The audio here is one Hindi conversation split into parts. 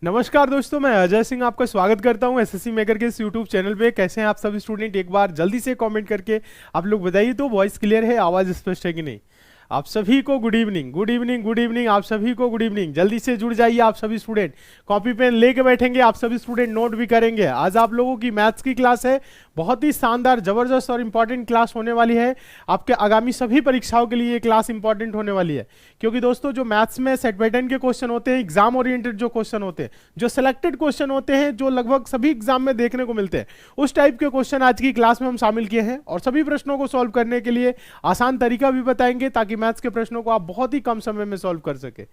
नमस्कार दोस्तों, मैं अजय सिंह आपका स्वागत करता हूं एसएससी मेकर के इस यूट्यूब चैनल पे। कैसे हैं आप सभी स्टूडेंट? एक बार जल्दी से कमेंट करके आप लोग बताइए तो वॉइस क्लियर है, आवाज़ स्पष्ट है कि नहीं। आप सभी को good evening, good evening, good evening. आप सभी को गुड इवनिंग। जल्दी से जुड़ जाइए आप सभी स्टूडेंट। कॉपी पेन लेके बैठेंगे, आप सभी स्टूडेंट नोट भी करेंगे। आज आप लोगों की मैथ्स की क्लास है, बहुत ही शानदार, जबरदस्त और इंपॉर्टेंट क्लास होने वाली है। आपके आगामी सभी परीक्षाओं के लिए ये क्लास इंपॉर्टेंट होने वाली है, क्योंकि दोस्तों जो मैथ्स में सेट पैटर्न के क्वेश्चन होते हैं, एग्जाम ओरिएंटेड जो क्वेश्चन होते हैं, जो सिलेक्टेड क्वेश्चन होते हैं, जो लगभग सभी एग्जाम में देखने को मिलते हैं, उस टाइप के क्वेश्चन आज की क्लास में हम शामिल किए हैं। और सभी प्रश्नों को सॉल्व करने के लिए आसान तरीका भी बताएंगे, ताकि मैथ्स के प्रश्नों को आप बहुत ही कम समय में सॉल्व कर सके।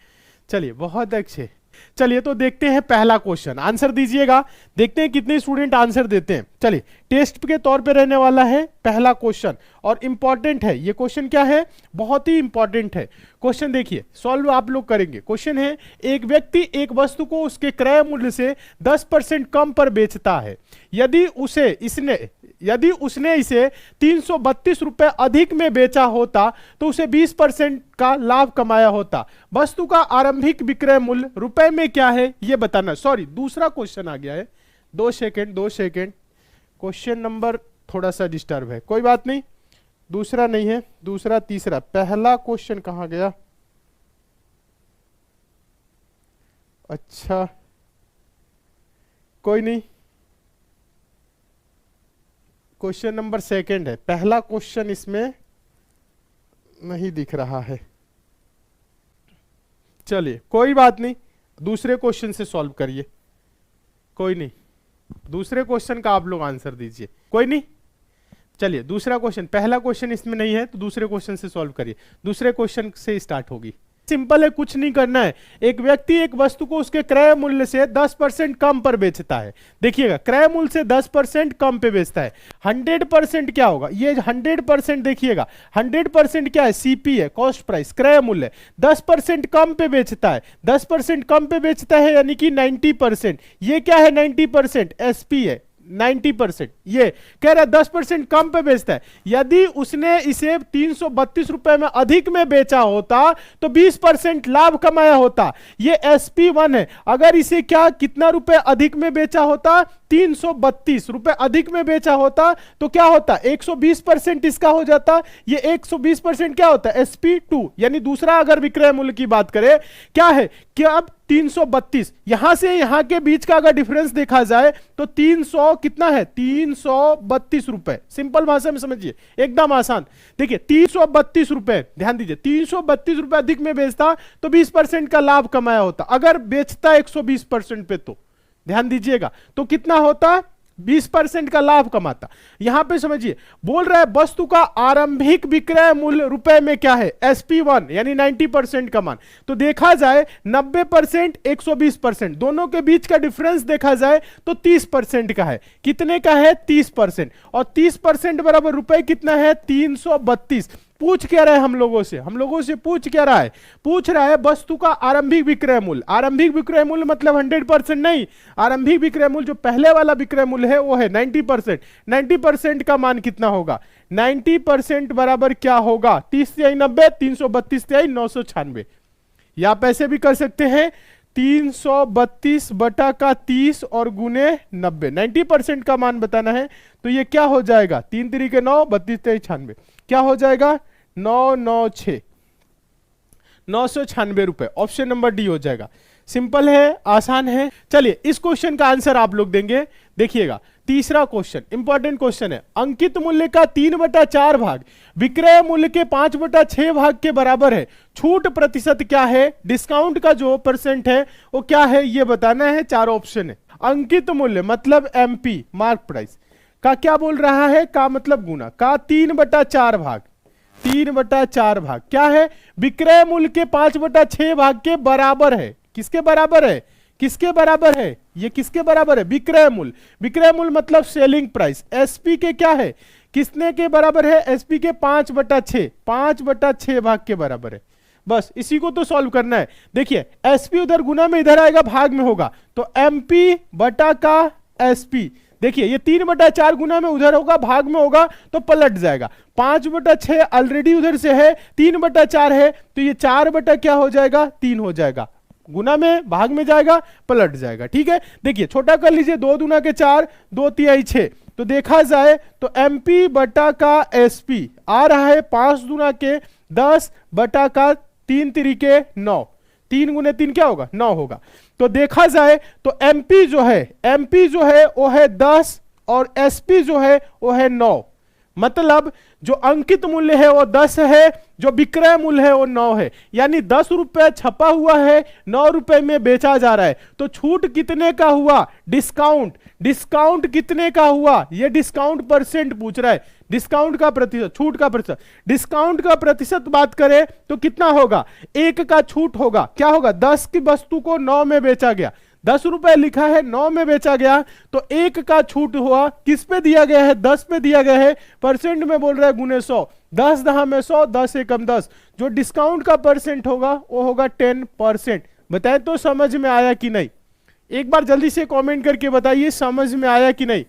चलिए, बहुत अच्छे। चलिए तो देखते हैं पहला क्वेश्चन, आंसर दीजिएगा। देखते हैं कितने स्टूडेंट आंसर देते हैं। चलिए, टेस्ट के तौर पे रहने वाला है पहला क्वेश्चन, और इंपॉर्टेंट है ये क्वेश्चन। क्या है? बहुत ही इंपॉर्टेंट है क्वेश्चन। देखिए, सॉल्व आप लोग करेंगे। क्वेश्चन है, एक व्यक्ति एक वस्तु को उसके क्रय मूल्य से 10% कम पर बेचता है। यदि उसने इसे 332 रुपए अधिक में बेचा होता तो उसे 20% का लाभ कमाया होता। वस्तु का आरंभिक विक्रय मूल्य रुपए में क्या है ये बताना। सॉरी, दूसरा क्वेश्चन आ गया है। 2 सेकेंड। क्वेश्चन नंबर थोड़ा सा डिस्टर्ब है, कोई बात नहीं। दूसरा नहीं है, दूसरा तीसरा। पहला क्वेश्चन कहां गया? अच्छा, कोई नहीं। क्वेश्चन नंबर सेकंड है, पहला क्वेश्चन इसमें नहीं दिख रहा है। चलिए, कोई बात नहीं, दूसरे क्वेश्चन से सॉल्व करिए। कोई नहीं, दूसरे क्वेश्चन का आप लोग आंसर दीजिए। कोई नहीं, चलिए दूसरा क्वेश्चन। पहला क्वेश्चन इसमें नहीं है तो दूसरे क्वेश्चन से सॉल्व करिए। दूसरे क्वेश्चन से स्टार्ट होगी। सिंपल है, कुछ नहीं करना है। एक व्यक्ति एक वस्तु को उसके क्रय मूल्य से 10% कम पर बेचता है। देखिएगा, क्रय मूल्य से 10% कम पे बेचता है। 100% क्या होगा? ये 100% देखिएगा, 100% क्या है? सीपी है, कॉस्ट प्राइस, क्रय मूल्य। 10% कम पे बेचता है, 10% कम पे बेचता है, यानी कि 90%। ये क्या है? 90% एसपी है। 90% ये कह रहा है 10% कम पे बेचता है। यदि उसने इसे 332 रुपए में अधिक में बेचा होता तो 20% लाभ कमाया होता। ये SP1 है। अगर इसे कितना रुपए अधिक में बेचा होता? 332 रुपए अधिक में बेचा होता तो क्या होता? 120% इसका हो जाता। ये 120% क्या होता है? SP2। यानी दूसरा अगर विक्रय मूल्य की बात करें, क्या है कि अब 332, यहां से यहां के बीच का अगर डिफरेंस देखा जाए तो 300 कितना है? 332 रुपए। सिंपल भाषा में समझिए, एकदम आसान। देखिए, 332 रुपए, ध्यान दीजिए, 332 रुपए अधिक में बेचता तो 20% का लाभ कमाया होता। अगर बेचता 120% पे तो ध्यान दीजिएगा, तो कितना होता? 20% का लाभ कमाता। यहां पे समझिए, बोल रहा है वस्तु का आरंभिक विक्रय मूल्य रुपए में क्या है? SP1, यानी 90% का मान। तो देखा जाए 90%, 120%, दोनों के बीच का डिफरेंस देखा जाए तो 30% का है। कितने का है? 30%। और 30% बराबर रुपए कितना है? 332। पूछ क्या रहा है हम लोगों से पूछ क्या रहा है? पूछ रहा है वस्तु का आरंभिक विक्रय मूल्य। आरंभिक विक्रय मूल्य मतलब 100% नहीं, आरंभिक विक्रय मूल्य जो पहले वाला विक्रय मूल्य है वो है 90%। 90% का मान कितना होगा? 90% बराबर क्या होगा? 30 तिहाई 90, 332 तिहाई 996। या आप ऐसे भी कर सकते हैं, 332 बटा का 30 और गुने 90। 90% का मान बताना है तो ये क्या हो जाएगा? 3 तिरी 9, 32 तिहाई 96, क्या हो जाएगा? 996, 996 रुपए। ऑप्शन नंबर डी हो जाएगा। सिंपल है, आसान है। चलिए, इस क्वेश्चन का आंसर आप लोग देंगे। देखिएगा, तीसरा क्वेश्चन इंपॉर्टेंट क्वेश्चन है। अंकित मूल्य का 3/4 भाग विक्रय मूल्य के 5/6 भाग के बराबर है। छूट प्रतिशत क्या है? डिस्काउंट का जो परसेंट है वो क्या है ये बताना है। 4 ऑप्शन है। अंकित मूल्य मतलब MP, मार्क प्राइस, का क्या बोल रहा है? का मतलब गुना, का 3/4 भाग, 3/4 भाग क्या है? विक्रय मूल्य के 5/6 भाग के बराबर है। किसके बराबर है? किसके बराबर है? ये किसके बराबर है? विक्रय मूल्य। विक्रय मूल्य मतलब सेलिंग प्राइस। SP के क्या है? किसने के बराबर है? SP के 5/6, 5/6 भाग के बराबर है। बस इसी को तो सॉल्व करना है। देखिए, SP उधर गुना में इधर आएगा, भाग में होगा, तो MP बटा का SP। देखिए, ये 3/4 गुना में उधर होगा, भाग में होगा तो पलट जाएगा। 5/6 ऑलरेडी उधर से है, 3/4 है तो ये 4 बटा क्या हो जाएगा? 3 हो जाएगा। गुना में भाग में जाएगा, पलट जाएगा। ठीक है, देखिए छोटा कर लीजिए, 2 दूना के 4, 2 तिहाई 6, तो देखा जाए तो एमपी बटा का एसपी आ रहा है 5 दूना के 10 बटा का 3 तिरिके 9, 3 गुने 3 क्या होगा, 9 होगा। तो देखा जाए तो एमपी जो है वो है 10 और एसपी जो है वो है 9, मतलब जो अंकित मूल्य है वो 10 है, जो विक्रय मूल्य है वो 9 है, यानी 10 रुपए छपा हुआ है, 9 रुपए में बेचा जा रहा है। तो छूट कितने का हुआ, डिस्काउंट कितने का हुआ, ये डिस्काउंट परसेंट पूछ रहा है, डिस्काउंट का प्रतिशत, छूट का प्रतिशत। डिस्काउंट का प्रतिशत बात करें तो कितना होगा, 1 का छूट होगा, क्या होगा, 10 की वस्तु को 9 में बेचा गया, 10 रुपए लिखा है, 9 में बेचा गया, तो 1 का छूट हुआ, किस पे दिया गया है, 10 पे दिया गया है, परसेंट में बोल रहा है गुने 100, 10 दहा में 100, 10 एकम 10, जो डिस्काउंट का परसेंट होगा वो होगा 10%। बताएं तो समझ में आया कि नहीं, एक बार जल्दी से कमेंट करके बताइए समझ में आया कि नहीं।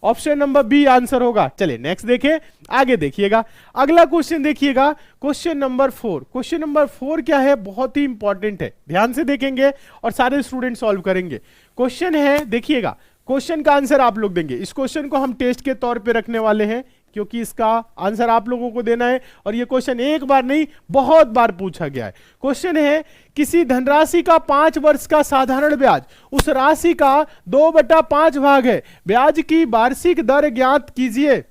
ऑप्शन नंबर बी आंसर होगा। चलिए नेक्स्ट देखें, आगे देखिएगा, अगला क्वेश्चन देखिएगा, क्वेश्चन नंबर 4। क्वेश्चन नंबर 4 क्या है, बहुत ही इंपॉर्टेंट है, ध्यान से देखेंगे और सारे स्टूडेंट सॉल्व करेंगे। क्वेश्चन है, देखिएगा, क्वेश्चन का आंसर आप लोग देंगे। इस क्वेश्चन को हम टेस्ट के तौर पे रखने वाले हैं, क्योंकि इसका आंसर आप लोगों को देना है, और ये क्वेश्चन एक बार नहीं बहुत बार पूछा गया है। क्वेश्चन है, किसी धनराशि का 5 वर्ष का साधारण ब्याज उस राशि का 2/5 भाग है, ब्याज की वार्षिक दर ज्ञात कीजिए।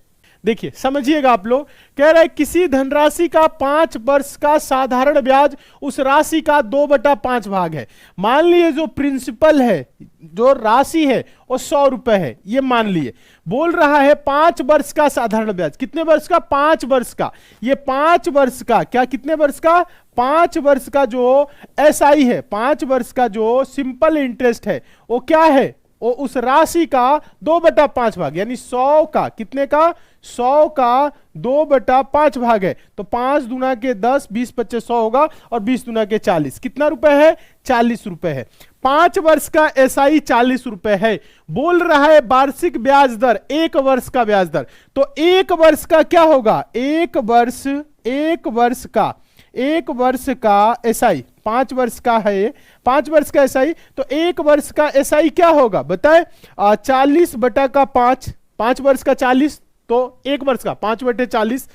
देखिए समझिएगा आप लोग, कह रहे हैं किसी धनराशि का 5 वर्ष का साधारण ब्याज उस राशि का 2/5 भाग है। मान लिए जो प्रिंसिपल है, जो राशि है वो 100 रुपए है, ये मान लिए। बोल रहा है 5 वर्ष का साधारण ब्याज, कितने वर्ष का, 5 वर्ष का। ये 5 वर्ष का क्या, कितने वर्ष का, 5 वर्ष का जो एसआई है, 5 वर्ष का जो सिंपल इंटरेस्ट है वो क्या है, वो उस राशि का 2/5 भाग, यानी 100 का, कितने का, 100 का 2/5 भाग है। तो 5 दूना के 10, 20 25 100 होगा, और 20 दूना के 40, कितना रुपए है, 40 रुपए है। 5 वर्ष का एसआई 40 रुपए है। बोल रहा है वार्षिक ब्याज दर, 1 वर्ष का ब्याज दर, तो 1 वर्ष का क्या होगा, 1 वर्ष का एसआई, 5 वर्ष का है, 5 वर्ष का एसआई, तो 1 वर्ष का एसआई क्या होगा बताए, 40 बटा का 5, 5 वर्ष का 40, तो 1 वर्ष का 5/40,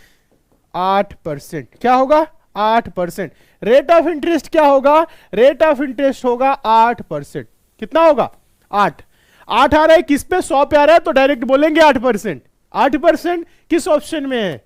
8%, क्या होगा, 8%। रेट ऑफ इंटरेस्ट क्या होगा, रेट ऑफ इंटरेस्ट होगा 8%, कितना होगा, 8 आ रहा है, किस पे, 100 पे आ रहा है, तो डायरेक्ट बोलेंगे 8%। 8% किस ऑप्शन में है,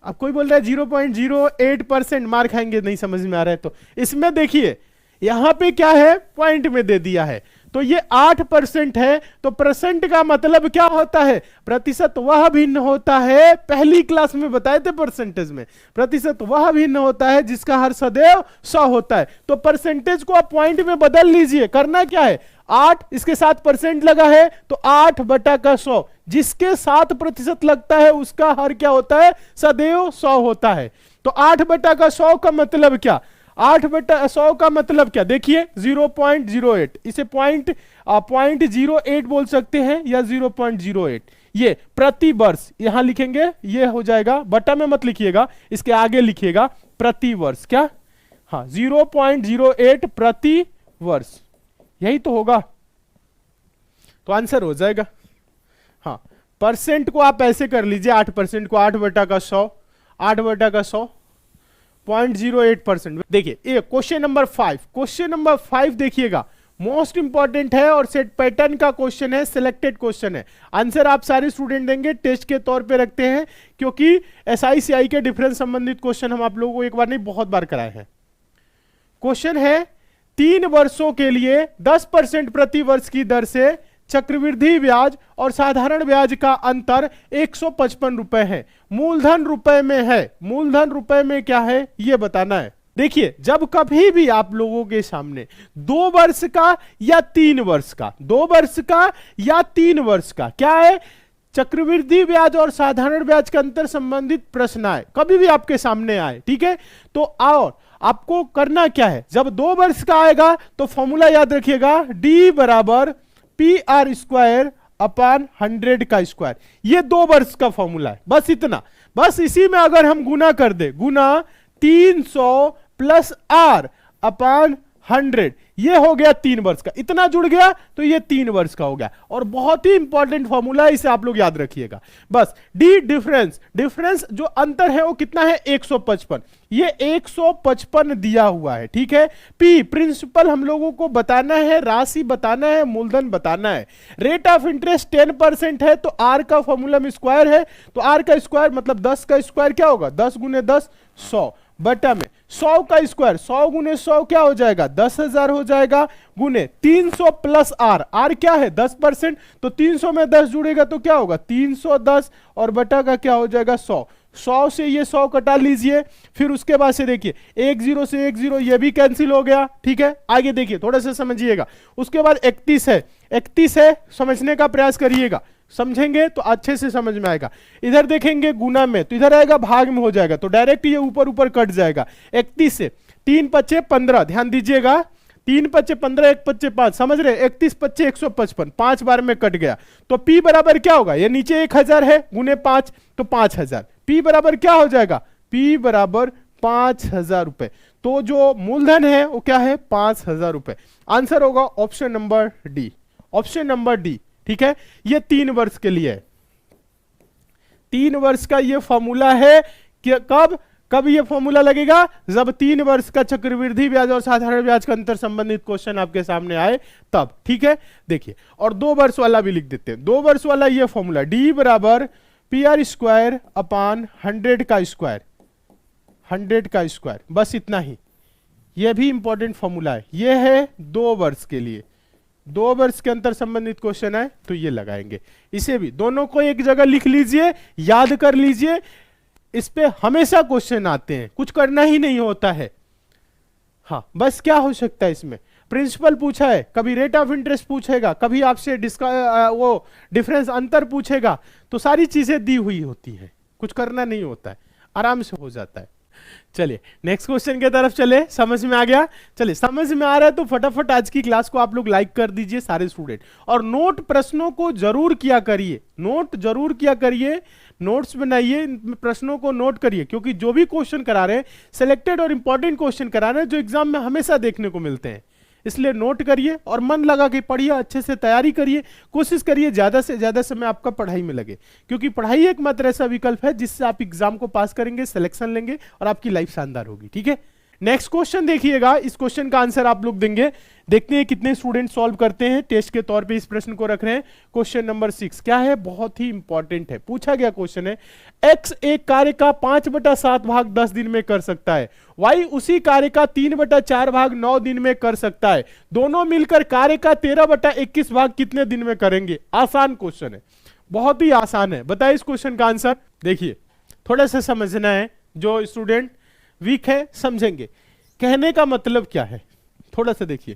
अब कोई बोल रहा है 0.08%, मार खाएंगे, नहीं समझ में आ रहा है तो इसमें देखिए यहां पे क्या है, पॉइंट में दे दिया है, तो ये 8% है। तो परसेंट का मतलब क्या होता है, प्रतिशत वह भिन्न होता है, पहली क्लास में बताए थे परसेंटेज में, प्रतिशत वह भिन्न होता है जिसका हर सदैव 100 होता है। तो परसेंटेज को आप पॉइंट में बदल लीजिए, करना क्या है, 8 इसके साथ परसेंट लगा है, तो 8 बटा का 100, जिसके 7% लगता है उसका हर क्या होता है, सदैव 100 होता है। तो 8 बटा का 100 का मतलब क्या, 8 बटा 100 का मतलब क्या, देखिए 0.08, इसे 0.08 बोल सकते हैं या 0.08, ये प्रति वर्ष यहां लिखेंगे, ये हो जाएगा, बटा में मत लिखिएगा, इसके आगे लिखिएगा प्रति वर्ष, क्या, हाँ 0.08 प्रति वर्ष, यही तो होगा, तो आंसर हो जाएगा। हाँ, परसेंट को आप ऐसे कर लीजिए, 8% को 8 बटा का 100, 8 बटा का 100, 0.08%। देखिए ये क्वेश्चन नंबर 5, क्वेश्चन नंबर 5 देखिएगा, मोस्ट इंपॉर्टेंट है और सेट पैटर्न का क्वेश्चन है, सिलेक्टेड क्वेश्चन है। आंसर आप सारे स्टूडेंट देंगे, टेस्ट के तौर पे रखते हैं, क्योंकि एसआई के डिफरेंस संबंधित क्वेश्चन हम आप लोगों को एक बार नहीं बहुत बार कराए हैं। क्वेश्चन है, 3 वर्षों के लिए 10% प्रति वर्ष की दर से चक्रवृद्धि ब्याज और साधारण ब्याज का अंतर 155 रुपए है, मूलधन रुपए में है, मूलधन रुपए में क्या है ये बताना है। देखिए जब कभी भी आप लोगों के सामने 2 वर्ष का या 3 वर्ष का, 2 वर्ष का या 3 वर्ष का क्या है, चक्रवृद्धि ब्याज और साधारण ब्याज का अंतर संबंधित प्रश्न आए, कभी भी आपके सामने आए, ठीक है, तो और आपको करना क्या है, जब 2 वर्ष का आएगा तो फॉर्मूला याद रखिएगा, D बराबर PR² अपान 100 का स्क्वायर, ये 2 वर्ष का फॉर्मूला है, बस इतना, बस इसी में अगर हम गुना कर दे, गुना 300 प्लस R अपॉन 100, ये हो गया 3 वर्ष का, इतना जुड़ गया तो ये 3 वर्ष का हो गया। और बहुत ही इंपॉर्टेंट फॉर्मूला है, इसे आप लोग याद रखिएगा बस। डी डिफरेंस, डिफरेंस जो अंतर है वो कितना है 155, ये 155 दिया हुआ है, ठीक है। पी प्रिंसिपल हम लोगों को बताना है, राशि बताना है, मूलधन बताना है। रेट ऑफ इंटरेस्ट 10% है तो आर का फॉर्मूला में स्क्वायर है, तो आर का स्क्वायर मतलब 10 का स्क्वायर क्या होगा 10 गुने 10 100 बटा में 100 का स्क्वायर 100 गुने 100 क्या हो जाएगा 10,000 हो जाएगा, गुने 300 प्लस आर, आर क्या है 10%, तो 300 में 10 जुड़ेगा तो क्या होगा 310 और बटा का क्या हो जाएगा 100। 100 से ये 100 कटा लीजिए, फिर उसके बाद से देखिए 1 0 से 1 0 ये भी कैंसिल हो गया, ठीक है। आगे देखिए थोड़ा सा समझिएगा, उसके बाद 31 है, 31 है समझने का प्रयास करिएगा, समझेंगे तो अच्छे से समझ में आएगा। इधर देखेंगे गुना में तो इधर आएगा भाग में हो जाएगा, तो डायरेक्ट ये ऊपर ऊपर कट जाएगा। 31 से 3 5 15, ध्यान दीजिएगा 3 5 15 1 5 5, समझ रहे 31 5 155, 5 बार में कट गया तो P बराबर क्या होगा, ये नीचे 1000 है गुने 5 तो 5000, P बराबर क्या हो जाएगा P बराबर 5000 रुपए। तो जो मूलधन है वो क्या है 5000 रुपए। आंसर होगा option number D, option number D, ठीक है। ये 3 वर्ष के लिए है, 3 वर्ष का ये फॉर्मूला है कि कब कब ये फॉर्मूला लगेगा, जब 3 वर्ष का चक्रवृद्धि ब्याज और साधारण ब्याज का अंतर संबंधित क्वेश्चन आपके सामने आए तब, ठीक है। देखिए और 2 वर्ष वाला भी लिख देते हैं, 2 वर्ष वाला ये फॉर्मूला डी बराबर पी आर स्क्वायर अपॉन 100 का स्क्वायर, 100 का स्क्वायर, बस इतना ही। यह भी इंपॉर्टेंट फॉर्मूला है, यह है 2 वर्ष के लिए, 2 वर्ष के अंतर संबंधित क्वेश्चन है तो ये लगाएंगे। इसे भी दोनों को एक जगह लिख लीजिए, याद कर लीजिए, इस पे हमेशा क्वेश्चन आते हैं, कुछ करना ही नहीं होता है। हाँ बस क्या हो सकता है इसमें, प्रिंसिपल पूछा है, कभी रेट ऑफ इंटरेस्ट पूछेगा, कभी आपसे वो डिफरेंस अंतर पूछेगा, तो सारी चीजें दी हुई होती है, कुछ करना नहीं होता है, आराम से हो जाता है। चलिए नेक्स्ट क्वेश्चन की तरफ चले, समझ में आ गया, चलिए समझ में आ रहा है तो फटाफट आज की क्लास को आप लोग लाइक कर दीजिए सारे स्टूडेंट, और नोट प्रश्नों को जरूर किया करिए, नोट जरूर किया करिए, नोट्स बनाइए, प्रश्नों को नोट करिए, क्योंकि जो भी क्वेश्चन करा रहे हैं सिलेक्टेड और इंपॉर्टेंट क्वेश्चन करा रहे हैं जो एग्जाम में हमेशा देखने को मिलते हैं, इसलिए नोट करिए और मन लगा के पढ़िए, अच्छे से तैयारी करिए, कोशिश करिए ज्यादा से ज्यादा समय आपका पढ़ाई में लगे, क्योंकि पढ़ाई एकमात्र ऐसा विकल्प है जिससे आप एग्जाम को पास करेंगे, सिलेक्शन लेंगे और आपकी लाइफ शानदार होगी, ठीक है। नेक्स्ट क्वेश्चन देखिएगा, इस क्वेश्चन का आंसर आप लोग देंगे, देखते हैं कितने स्टूडेंट सॉल्व करते हैं, टेस्ट के तौर पे इस प्रश्न को रख रहे हैं। क्वेश्चन नंबर 6 क्या है, बहुत ही इंपॉर्टेंट है, पूछा गया क्वेश्चन है, x एक कार्य का 5/7 भाग 10 दिन में कर सकता है, y उसी कार्य का 3/4 भाग 9 दिन में कर सकता है, दोनों मिलकर कार्य का 13/21 भाग कितने दिन में करेंगे। आसान क्वेश्चन है, बहुत ही आसान है, बताइए इस क्वेश्चन का आंसर। देखिए थोड़ा सा समझना है, जो स्टूडेंट वीक है समझेंगे, कहने का मतलब क्या है, थोड़ा सा देखिए।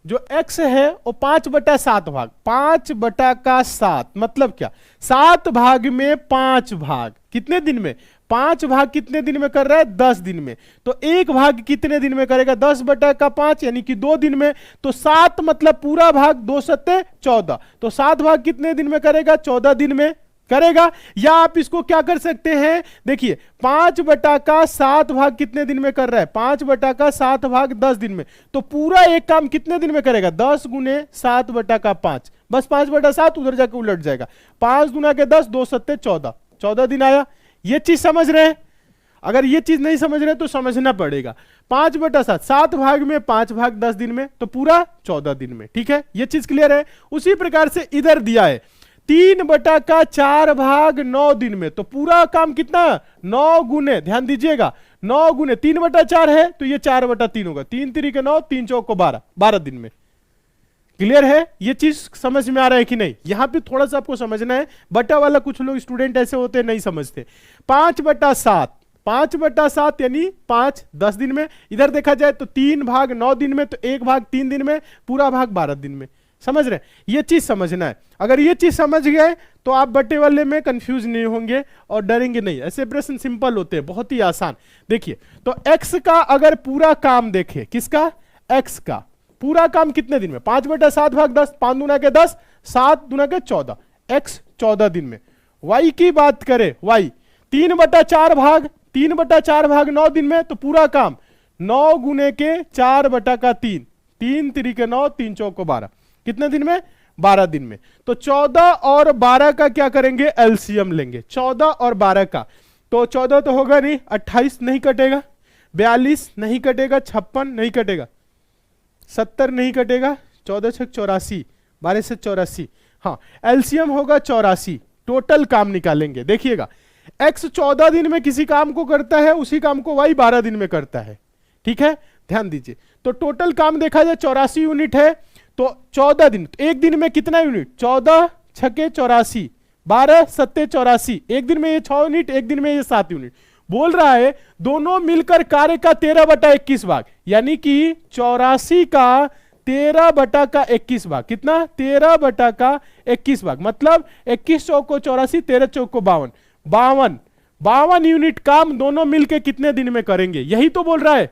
जो x है वो 5/7 भाग, 5/7 मतलब क्या, 7 भाग में 5 भाग कितने दिन में, 5 भाग कितने दिन में कर रहा है 10 दिन में, तो 1 भाग कितने दिन में करेगा 10/5 यानी कि 2 दिन में, तो 7 मतलब पूरा भाग 2 7 14, तो 7 भाग कितने दिन में करेगा 14 दिन में करेगा। या आप इसको क्या कर सकते हैं, देखिए 5/7 भाग कितने दिन में कर रहा है, 5/7 भाग 10 दिन में, तो पूरा एक काम कितने दिन में करेगा 10 गुने 7/5, बस 5/7 उधर जाके उलट जाएगा, 5 गुना के 10 2 7 14, 14 दिन आया। ये चीज समझ रहे हैं, अगर ये चीज नहीं समझ रहे तो समझना पड़ेगा। 5/7 7 भाग में 5 भाग 10 दिन में, तो पूरा 14 दिन में, ठीक है, ये चीज क्लियर है। उसी प्रकार से इधर दिया है 3/4 भाग 9 दिन में, तो पूरा काम कितना 9 गुने, ध्यान दीजिएगा 9 गुने 3/4 है तो ये 4/3 होगा, 3 3 के 9 3 चौक को 12, 12 दिन में। क्लियर है, ये चीज समझ में आ रहा है कि नहीं, यहां पे थोड़ा सा आपको समझना है, बटा वाला कुछ लोग स्टूडेंट ऐसे होते हैं नहीं समझते। 5/7 5/7 यानी 5 10 दिन में, इधर देखा जाए तो 3 भाग 9 दिन में, तो 1 भाग 3 दिन में, पूरा भाग 12 दिन में, समझ रहे, ये चीज समझना है। अगर ये चीज समझ गए तो आप बटे वाले में कंफ्यूज नहीं होंगे और डरेंगे नहीं, ऐसे प्रश्न सिंपल होते हैं, बहुत ही आसान। देखिए तो x का अगर पूरा काम देखें, किसका, x का पूरा काम कितने दिन में, 5/7 भाग 10, 5 दूना के 10, 7 दूना के 14, x 14 दिन में। y की बात करें, y 3/4 भाग 9 दिन में, तो पूरा काम 9 गुने के 4/3, 3 तिरिके 9, 3 चौको 12, कितने दिन में? 12 दिन में। तो 14 और 12 का क्या करेंगे? एलसीएम लेंगे। 14 और 12 का, तो 14 तो होगा नहीं, 28 नहीं कटेगा, 42 नहीं कटेगा, 56 नहीं कटेगा, 70 नहीं कटेगा, 14 छक 84, 12 से 84, हाँ एलसीएम होगा 84। टोटल काम निकालेंगे। देखिएगा एक्स 14 दिन में किसी काम को करता है, उसी काम को वाई 12 दिन में करता है, ठीक है, ध्यान दीजिए। तो टोटल काम देखा जाए 84 यूनिट है, तो 14 दिन, एक दिन में कितना यूनिट? 14 छके 84, 12 सत्ते 84, एक दिन में ये 6 यूनिट, एक दिन में ये 7 यूनिट। बोल रहा है दोनों मिलकर कार्य का 13/21 भाग, यानी कि 84 का 13/21 भाग, कितना? 13/21 भाग, मतलब 21 चौको 84, 13 चौको 52, 52 यूनिट काम दोनों मिलकर कितने दिन में करेंगे? यही तो बोल रहा है,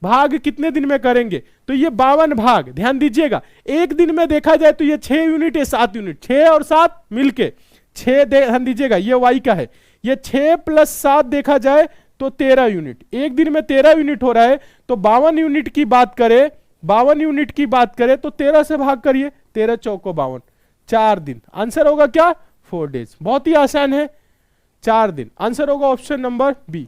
भाग कितने दिन में करेंगे। तो ये 52 भाग, ध्यान दीजिएगा, एक दिन में देखा जाए तो ये 6 यूनिट, ये 7 यूनिट, 6 और 7 मिलके 6, ध्यान दीजिएगा ये वाई का है, ये 6 + 7 देखा जाए तो 13 यूनिट, एक दिन में 13 यूनिट हो रहा है। तो 52 यूनिट की बात करें, 52 यूनिट की बात करें तो 13 से भाग करिए, 13 चौको 52, 4 दिन। आंसर होगा क्या? 4 डेज। बहुत ही आसान है, 4 दिन। आंसर होगा ऑप्शन नंबर बी।